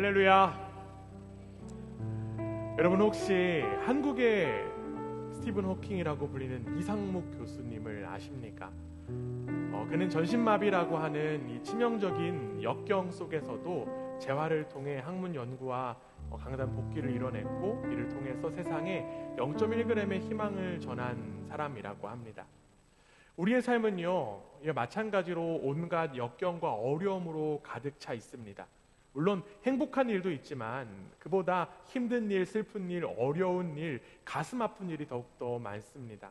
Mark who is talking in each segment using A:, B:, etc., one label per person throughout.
A: 할렐루야. 여러분 혹시 한국의 스티븐 호킹이라고 불리는 이상묵 교수님을 아십니까? 그는 전신마비라고 하는 이 치명적인 역경 속에서도 재활을 통해 학문 연구와 강단 복귀를 이뤄냈고, 이를 통해서 세상에 0.1g의 희망을 전한 사람이라고 합니다. 우리의 삶은요, 마찬가지로 온갖 역경과 어려움으로 가득 차 있습니다. 물론 행복한 일도 있지만 그보다 힘든 일, 슬픈 일, 어려운 일, 가슴 아픈 일이 더욱더 많습니다.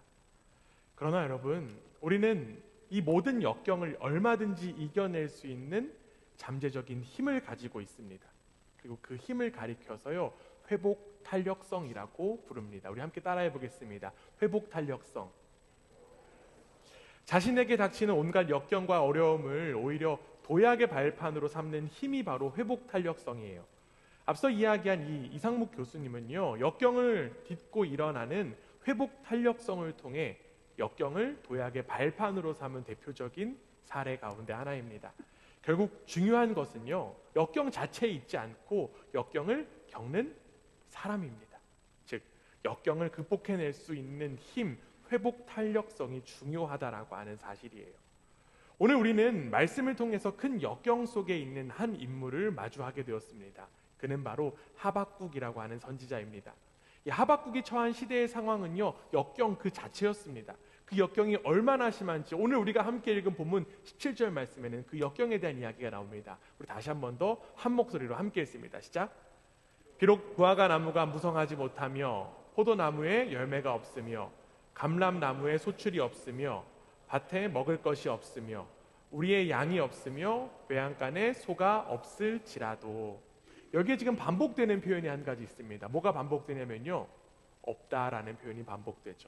A: 그러나 여러분, 우리는 이 모든 역경을 얼마든지 이겨낼 수 있는 잠재적인 힘을 가지고 있습니다. 그리고 그 힘을 가리켜서요, 회복 탄력성이라고 부릅니다. 우리 함께 따라해 보겠습니다. 회복 탄력성. 자신에게 닥치는 온갖 역경과 어려움을 오히려 도약의 발판으로 삼는 힘이 바로 회복 탄력성이에요. 앞서 이야기한 이 이상묵 교수님은요, 역경을 딛고 일어나는 회복 탄력성을 통해 역경을 도약의 발판으로 삼은 대표적인 사례 가운데 하나입니다. 결국 중요한 것은요, 역경 자체에 있지 않고 역경을 겪는 사람입니다. 즉, 역경을 극복해낼 수 있는 힘, 회복 탄력성이 중요하다라고 하는 사실이에요. 오늘 우리는 말씀을 통해서 큰 역경 속에 있는 한 인물을 마주하게 되었습니다. 그는 바로 하박국이라고 하는 선지자입니다. 이 하박국이 처한 시대의 상황은요, 역경 그 자체였습니다. 그 역경이 얼마나 심한지 오늘 우리가 함께 읽은 본문 17절 말씀에는 그 역경에 대한 이야기가 나옵니다. 우리 다시 한 번 더 한 목소리로 함께 읽습니다. 시작. 비록 무화과 나무가 무성하지 못하며 포도나무에 열매가 없으며 감람나무에 소출이 없으며 밭에 먹을 것이 없으며 우리의 양이 없으며 외양간에 소가 없을지라도. 여기에 지금 반복되는 표현이 한 가지 있습니다. 뭐가 반복되냐면요, 없다라는 표현이 반복되죠.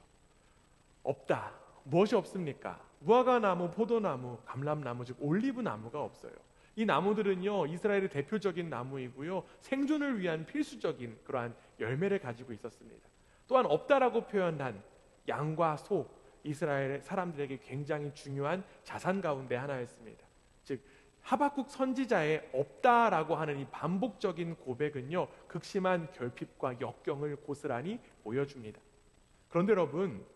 A: 없다. 무엇이 없습니까? 무화과나무, 포도나무, 감람나무, 즉 올리브나무가 없어요. 이 나무들은요, 이스라엘의 대표적인 나무이고요, 생존을 위한 필수적인 그러한 열매를 가지고 있었습니다. 또한 없다라고 표현한 양과 소, 이스라엘 사람들에게 굉장히 중요한 자산 가운데 하나였습니다. 즉, 하박국 선지자의 없다라고 하는 이 반복적인 고백은요, 극심한 결핍과 역경을 고스란히 보여줍니다. 그런데 여러분,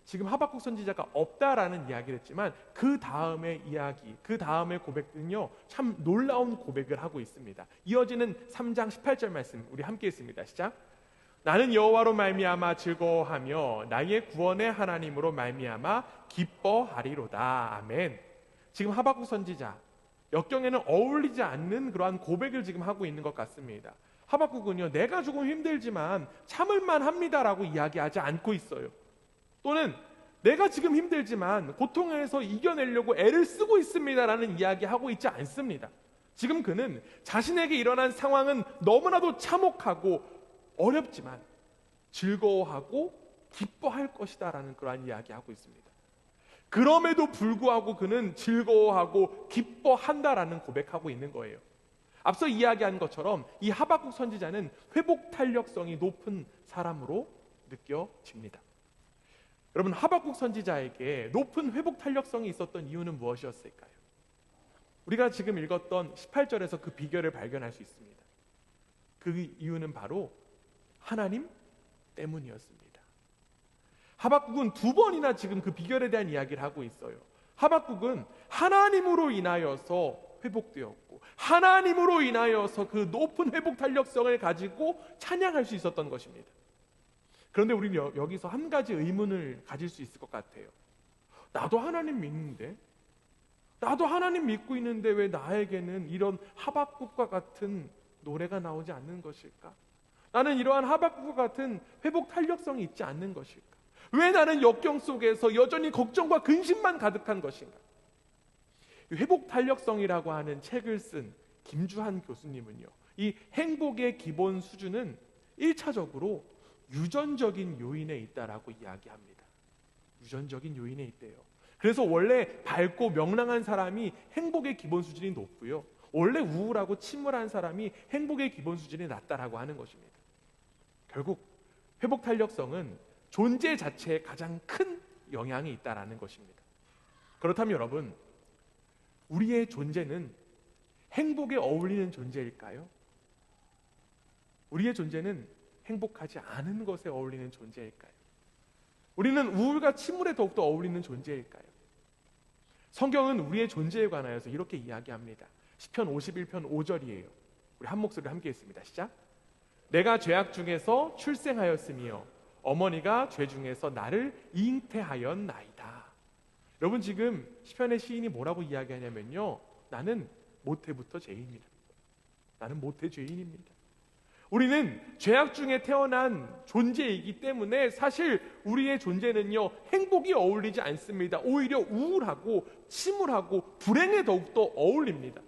A: 지금 하박국 선지자가 없다라는 이야기를 했지만 그 다음의 이야기, 그 다음의 고백은요, 참 놀라운 고백을 하고 있습니다. 이어지는 3장 18절 말씀 우리 함께 읽습니다. 시작. 나는 여호와로 말미암아 즐거워하며 나의 구원의 하나님으로 말미암아 기뻐하리로다. 아멘. 지금 하박국 선지자, 역경에는 어울리지 않는 그러한 고백을 지금 하고 있는 것 같습니다. 하박국은요, 내가 조금 힘들지만 참을만 합니다라고 이야기하지 않고 있어요. 또는 내가 지금 힘들지만 고통에서 이겨내려고 애를 쓰고 있습니다라는 이야기하고 있지 않습니다. 지금 그는 자신에게 일어난 상황은 너무나도 참혹하고 어렵지만 즐거워하고 기뻐할 것이다 라는 그러한 이야기하고 있습니다. 그럼에도 불구하고 그는 즐거워하고 기뻐한다라는 고백하고 있는 거예요. 앞서 이야기한 것처럼 이 하박국 선지자는 회복 탄력성이 높은 사람으로 느껴집니다. 여러분, 하박국 선지자에게 높은 회복 탄력성이 있었던 이유는 무엇이었을까요? 우리가 지금 읽었던 18절에서 그 비결을 발견할 수 있습니다. 그 이유는 바로 하나님 때문이었습니다. 하박국은 두 번이나 지금 그 비결에 대한 이야기를 하고 있어요. 하박국은 하나님으로 인하여서 회복되었고 하나님으로 인하여서 그 높은 회복 탄력성을 가지고 찬양할 수 있었던 것입니다. 그런데 우리는 여기서 한 가지 의문을 가질 수 있을 것 같아요. 나도 하나님 믿는데, 나도 하나님 믿고 있는데 왜 나에게는 이런 하박국과 같은 노래가 나오지 않는 것일까? 나는 이러한 하박국과 같은 회복 탄력성이 있지 않는 것일까? 왜 나는 역경 속에서 여전히 걱정과 근심만 가득한 것인가? 회복 탄력성이라고 하는 책을 쓴 김주한 교수님은요, 이 행복의 기본 수준은 1차적으로 유전적인 요인에 있다라고 이야기합니다. 유전적인 요인에 있대요. 그래서 원래 밝고 명랑한 사람이 행복의 기본 수준이 높고요, 원래 우울하고 침울한 사람이 행복의 기본 수준이 낮다라고 하는 것입니다. 결국 회복 탄력성은 존재 자체에 가장 큰 영향이 있다라는 것입니다. 그렇다면 여러분, 우리의 존재는 행복에 어울리는 존재일까요? 우리의 존재는 행복하지 않은 것에 어울리는 존재일까요? 우리는 우울과 침울에 더욱더 어울리는 존재일까요? 성경은 우리의 존재에 관하여서 이렇게 이야기합니다. 시편 51편 5절이에요. 우리 한 목소리로 함께 했습니다. 시작. 내가 죄악 중에서 출생하였으며 어머니가 죄 중에서 나를 잉태하였나이다. 여러분, 지금 시편의 시인이 뭐라고 이야기하냐면요, 나는 모태부터 죄인이다. 나는 모태 죄인입니다. 우리는 죄악 중에 태어난 존재이기 때문에 사실 우리의 존재는요, 행복이 어울리지 않습니다. 오히려 우울하고 침울하고 불행에 더욱더 어울립니다.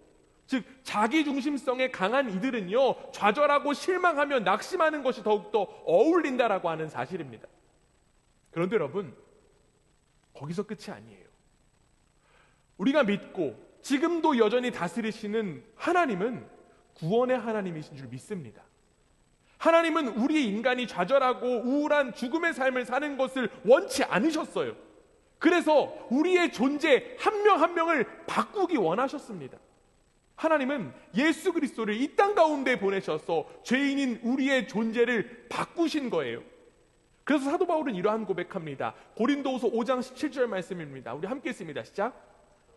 A: 즉, 자기중심성에 강한 이들은요, 좌절하고 실망하며 낙심하는 것이 더욱더 어울린다라고 하는 사실입니다. 그런데 여러분, 거기서 끝이 아니에요. 우리가 믿고 지금도 여전히 다스리시는 하나님은 구원의 하나님이신 줄 믿습니다. 하나님은 우리 인간이 좌절하고 우울한 죽음의 삶을 사는 것을 원치 않으셨어요. 그래서 우리의 존재 한 명 한 명을 바꾸기 원하셨습니다. 하나님은 예수 그리스도를 이 땅 가운데 보내셔서 죄인인 우리의 존재를 바꾸신 거예요. 그래서 사도 바울은 이러한 고백합니다. 고린도후서 5장 17절 말씀입니다. 우리 함께 읽습니다. 시작.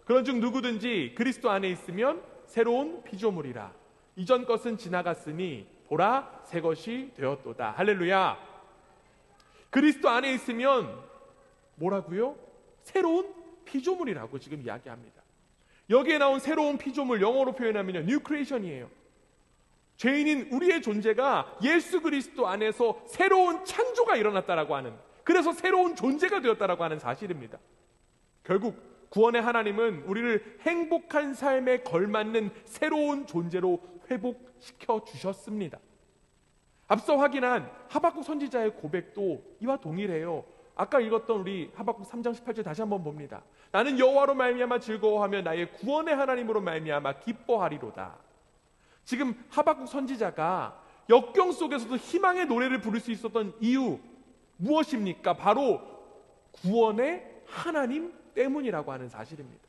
A: 그런즉 누구든지 그리스도 안에 있으면 새로운 피조물이라. 이전 것은 지나갔으니 보라 새 것이 되었도다. 할렐루야. 그리스도 안에 있으면 뭐라고요? 새로운 피조물이라고 지금 이야기합니다. 여기에 나온 새로운 피조물, 영어로 표현하면요, 뉴 크리에이션이에요. 죄인인 우리의 존재가 예수 그리스도 안에서 새로운 창조가 일어났다라고 하는, 그래서 새로운 존재가 되었다라고 하는 사실입니다. 결국 구원의 하나님은 우리를 행복한 삶에 걸맞는 새로운 존재로 회복시켜 주셨습니다. 앞서 확인한 하박국 선지자의 고백도 이와 동일해요. 아까 읽었던 우리 하박국 3장 18절 다시 한번 봅니다. 나는 여호와로 말미암아 즐거워하며 나의 구원의 하나님으로 말미암아 기뻐하리로다. 지금 하박국 선지자가 역경 속에서도 희망의 노래를 부를 수 있었던 이유 무엇입니까? 바로 구원의 하나님 때문이라고 하는 사실입니다.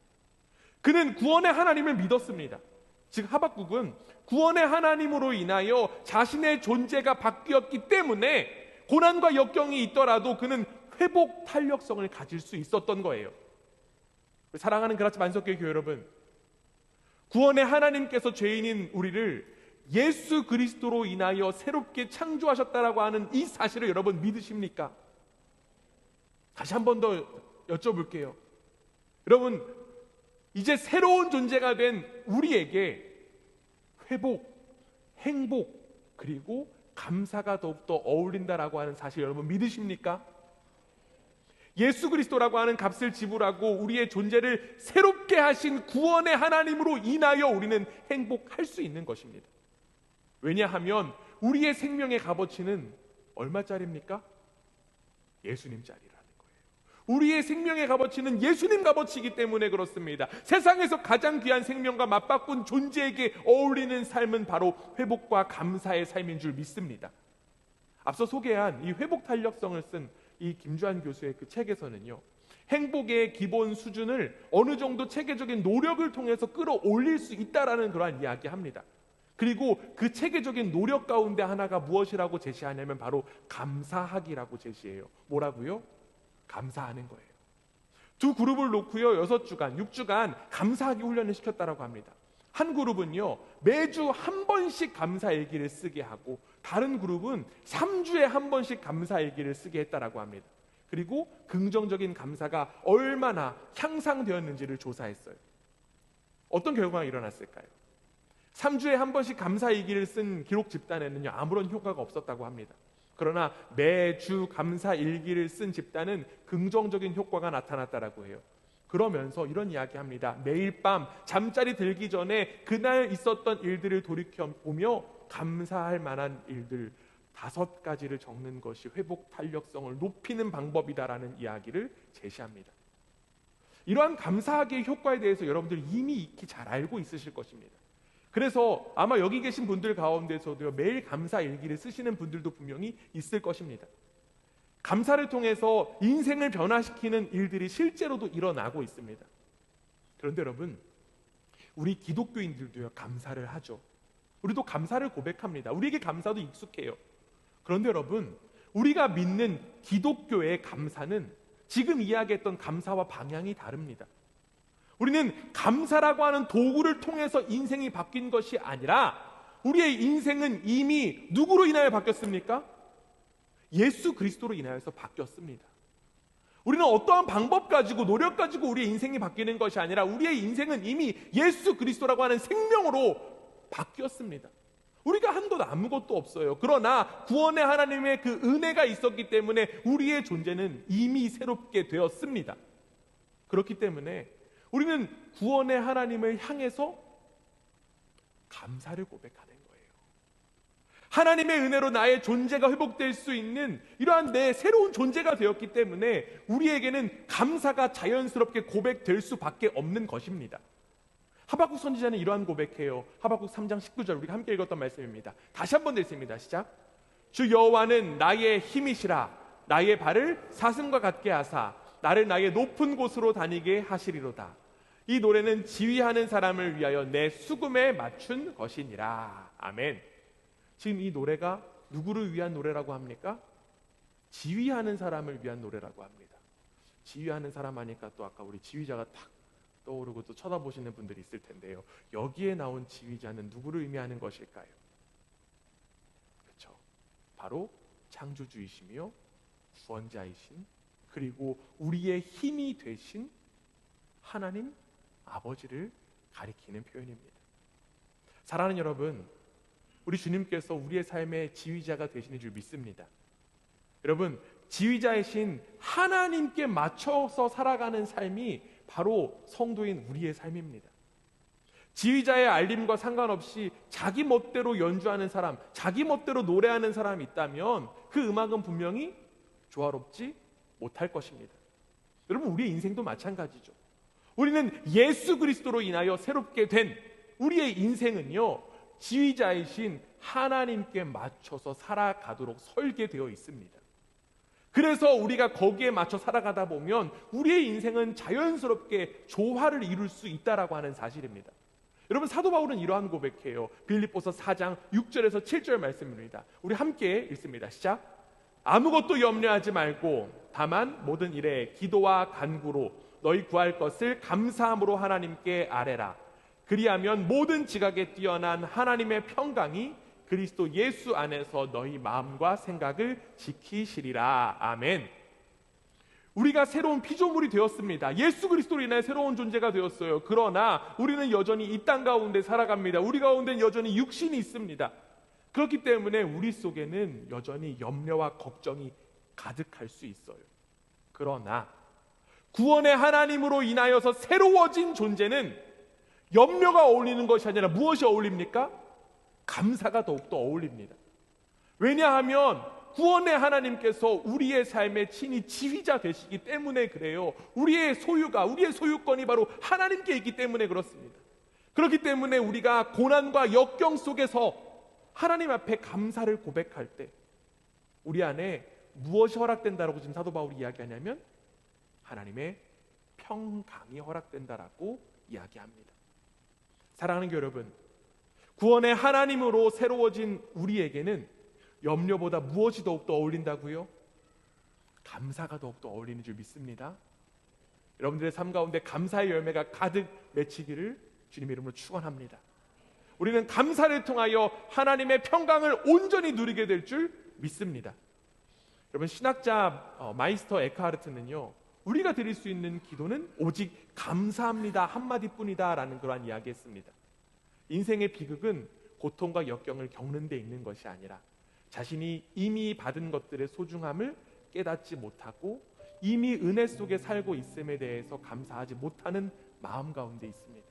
A: 그는 구원의 하나님을 믿었습니다. 즉 하박국은 구원의 하나님으로 인하여 자신의 존재가 바뀌었기 때문에 고난과 역경이 있더라도 그는 회복 탄력성을 가질 수 있었던 거예요. 사랑하는 그라치 만석교회 교회 여러분, 구원의 하나님께서 죄인인 우리를 예수 그리스도로 인하여 새롭게 창조하셨다라고 하는 이 사실을 여러분 믿으십니까? 다시 한 번 더 여쭤볼게요. 여러분, 이제 새로운 존재가 된 우리에게 회복, 행복, 그리고 감사가 더욱더 어울린다라고 하는 사실 여러분 믿으십니까? 예수 그리스도라고 하는 값을 지불하고 우리의 존재를 새롭게 하신 구원의 하나님으로 인하여 우리는 행복할 수 있는 것입니다. 왜냐하면 우리의 생명의 값어치는 얼마짜리입니까? 예수님짜리라는 거예요. 우리의 생명의 값어치는 예수님 값어치이기 때문에 그렇습니다. 세상에서 가장 귀한 생명과 맞바꾼 존재에게 어울리는 삶은 바로 회복과 감사의 삶인 줄 믿습니다. 앞서 소개한 이 회복 탄력성을 쓴 이 김주한 교수의 그 책에서는요, 행복의 기본 수준을 어느 정도 체계적인 노력을 통해서 끌어올릴 수 있다라는 그러한 이야기합니다. 그리고 그 체계적인 노력 가운데 하나가 무엇이라고 제시하냐면 바로 감사하기라고 제시해요. 뭐라고요? 감사하는 거예요. 두 그룹을 놓고요, 6주간, 6주간 감사하기 훈련을 시켰다라고 합니다. 한 그룹은요, 매주 한 번씩 감사일기를 쓰게 하고 다른 그룹은 3주에 한 번씩 감사일기를 쓰게 했다라고 합니다. 그리고 긍정적인 감사가 얼마나 향상되었는지를 조사했어요. 어떤 결과가 일어났을까요? 3주에 한 번씩 감사일기를 쓴 기록 집단에는요, 아무런 효과가 없었다고 합니다. 그러나 매주 감사일기를 쓴 집단은 긍정적인 효과가 나타났다라고 해요. 그러면서 이런 이야기합니다. 매일 밤 잠자리 들기 전에 그날 있었던 일들을 돌이켜보며 감사할 만한 일들 5가지를 적는 것이 회복 탄력성을 높이는 방법이다라는 이야기를 제시합니다. 이러한 감사하기의 효과에 대해서 여러분들 이미 익히 잘 알고 있으실 것입니다. 그래서 아마 여기 계신 분들 가운데서도 매일 감사 일기를 쓰시는 분들도 분명히 있을 것입니다. 감사를 통해서 인생을 변화시키는 일들이 실제로도 일어나고 있습니다. 그런데 여러분, 우리 기독교인들도요, 감사를 하죠. 우리도 감사를 고백합니다. 우리에게 감사도 익숙해요. 그런데 여러분, 우리가 믿는 기독교의 감사는 지금 이야기했던 감사와 방향이 다릅니다. 우리는 감사라고 하는 도구를 통해서 인생이 바뀐 것이 아니라 우리의 인생은 이미 누구로 인하여 바뀌었습니까? 예수 그리스도로 인하여서 바뀌었습니다. 우리는 어떠한 방법 가지고 노력 가지고 우리의 인생이 바뀌는 것이 아니라 우리의 인생은 이미 예수 그리스도라고 하는 생명으로 바뀌었습니다. 우리가 한 것 아무것도 없어요. 그러나 구원의 하나님의 그 은혜가 있었기 때문에 우리의 존재는 이미 새롭게 되었습니다. 그렇기 때문에 우리는 구원의 하나님을 향해서 감사를 고백하는 거예요. 하나님의 은혜로 나의 존재가 회복될 수 있는 이러한 내 새로운 존재가 되었기 때문에 우리에게는 감사가 자연스럽게 고백될 수밖에 없는 것입니다. 하박국 선지자는 이러한 고백해요. 하박국 3장 19절 우리가 함께 읽었던 말씀입니다. 다시 한번 읽습니다. 시작. 주 여호와는 나의 힘이시라. 나의 발을 사슴과 같게 하사 나를 나의 높은 곳으로 다니게 하시리로다. 이 노래는 지휘하는 사람을 위하여 내 수금에 맞춘 것이니라. 아멘. 지금 이 노래가 누구를 위한 노래라고 합니까? 지휘하는 사람을 위한 노래라고 합니다. 지휘하는 사람 하니까 또 아까 우리 지휘자가 탁 떠오르고 또 쳐다보시는 분들이 있을 텐데요. 여기에 나온 지휘자는 누구를 의미하는 것일까요? 그렇죠. 바로 창조주이시며 구원자이신 그리고 우리의 힘이 되신 하나님 아버지를 가리키는 표현입니다. 사랑하는 여러분, 우리 주님께서 우리의 삶의 지휘자가 되시는 줄 믿습니다. 여러분, 지휘자이신 하나님께 맞춰서 살아가는 삶이 바로 성도인 우리의 삶입니다. 지휘자의 알림과 상관없이 자기 멋대로 연주하는 사람, 자기 멋대로 노래하는 사람이 있다면 그 음악은 분명히 조화롭지 못할 것입니다. 여러분, 우리의 인생도 마찬가지죠. 우리는 예수 그리스도로 인하여 새롭게 된 우리의 인생은요, 지휘자이신 하나님께 맞춰서 살아가도록 설계되어 있습니다. 그래서 우리가 거기에 맞춰 살아가다 보면 우리의 인생은 자연스럽게 조화를 이룰 수 있다라고 하는 사실입니다. 여러분, 사도 바울은 이러한 고백해요. 빌립보서 4장 6절에서 7절 말씀입니다. 우리 함께 읽습니다. 시작. 아무것도 염려하지 말고 다만 모든 일에 기도와 간구로 너희 구할 것을 감사함으로 하나님께 아뢰라. 그리하면 모든 지각에 뛰어난 하나님의 평강이 그리스도 예수 안에서 너희 마음과 생각을 지키시리라. 아멘. 우리가 새로운 피조물이 되었습니다. 예수 그리스도로 인해 새로운 존재가 되었어요. 그러나 우리는 여전히 이 땅 가운데 살아갑니다. 우리 가운데는 여전히 육신이 있습니다. 그렇기 때문에 우리 속에는 여전히 염려와 걱정이 가득할 수 있어요. 그러나 구원의 하나님으로 인하여서 새로워진 존재는 염려가 어울리는 것이 아니라 무엇이 어울립니까? 감사가 더욱더 어울립니다. 왜냐하면 구원의 하나님께서 우리의 삶의 친히 지휘자 되시기 때문에 그래요. 우리의 소유가, 우리의 소유권이 바로 하나님께 있기 때문에 그렇습니다. 그렇기 때문에 우리가 고난과 역경 속에서 하나님 앞에 감사를 고백할 때 우리 안에 무엇이 허락된다라고 지금 사도 바울이 이야기하냐면 하나님의 평강이 허락된다라고 이야기합니다. 사랑하는 여러분, 구원의 하나님으로 새로워진 우리에게는 염려보다 무엇이 더욱더 어울린다고요? 감사가 더욱더 어울리는 줄 믿습니다. 여러분들의 삶 가운데 감사의 열매가 가득 맺히기를 주님의 이름으로 축원합니다. 우리는 감사를 통하여 하나님의 평강을 온전히 누리게 될 줄 믿습니다. 여러분, 신학자 마이스터 에크하르트는요, 우리가 드릴 수 있는 기도는 오직 감사합니다 한마디뿐이다 라는 그러한 이야기했습니다. 인생의 비극은 고통과 역경을 겪는 데 있는 것이 아니라 자신이 이미 받은 것들의 소중함을 깨닫지 못하고 이미 은혜 속에 살고 있음에 대해서 감사하지 못하는 마음 가운데 있습니다.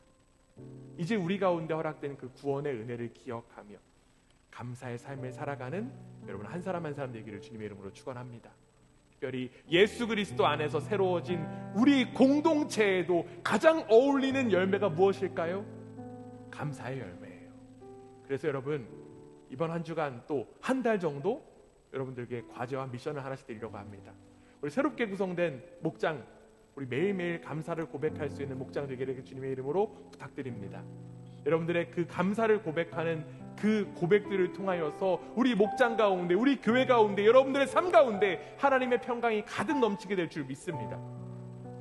A: 이제 우리 가운데 허락된 그 구원의 은혜를 기억하며 감사의 삶을 살아가는 여러분 한 사람 한 사람 되기를 주님의 이름으로 축원합니다. 특별히 예수 그리스도 안에서 새로워진 우리 공동체에도 가장 어울리는 열매가 무엇일까요? 감사의 열매예요. 그래서 여러분, 이번 한 주간 또 한 달 정도 여러분들에게 과제와 미션을 하나씩 드리려고 합니다. 우리 새롭게 구성된 목장, 우리 매일매일 감사를 고백할 수 있는 목장 되기를 주님의 이름으로 부탁드립니다. 여러분들의 그 감사를 고백하는 그 고백들을 통하여서 우리 목장 가운데, 우리 교회 가운데, 여러분들의 삶 가운데 하나님의 평강이 가득 넘치게 될 줄 믿습니다.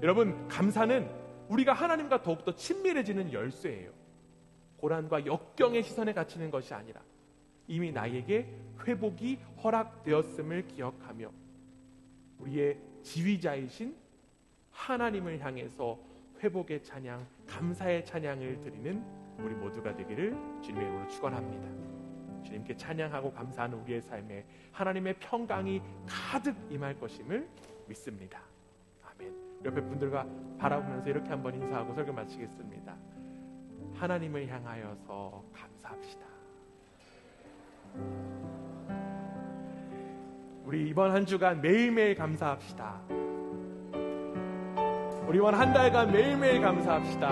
A: 여러분, 감사는 우리가 하나님과 더욱더 친밀해지는 열쇠예요. 고난과 역경의 시선에 갇히는 것이 아니라 이미 나에게 회복이 허락되었음을 기억하며 우리의 지휘자이신 하나님을 향해서 회복의 찬양, 감사의 찬양을 드리는 우리 모두가 되기를 주님의 이름으로 축원합니다. 주님께 찬양하고 감사하는 우리의 삶에 하나님의 평강이 가득 임할 것임을 믿습니다. 아멘. 옆에 분들과 바라보면서 이렇게 한번 인사하고 설교 마치겠습니다. 하나님을 향하여서 감사합시다. 우리 이번 한 주간 매일매일 감사합시다. 우리 이번 한 달간 매일매일 감사합시다.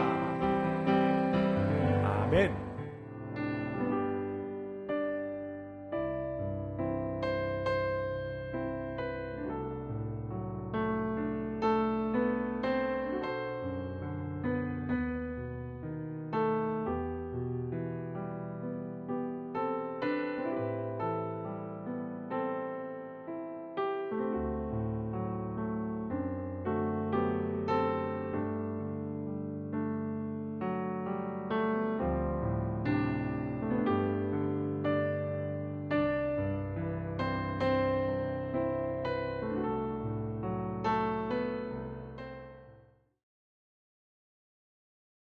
A: 아멘.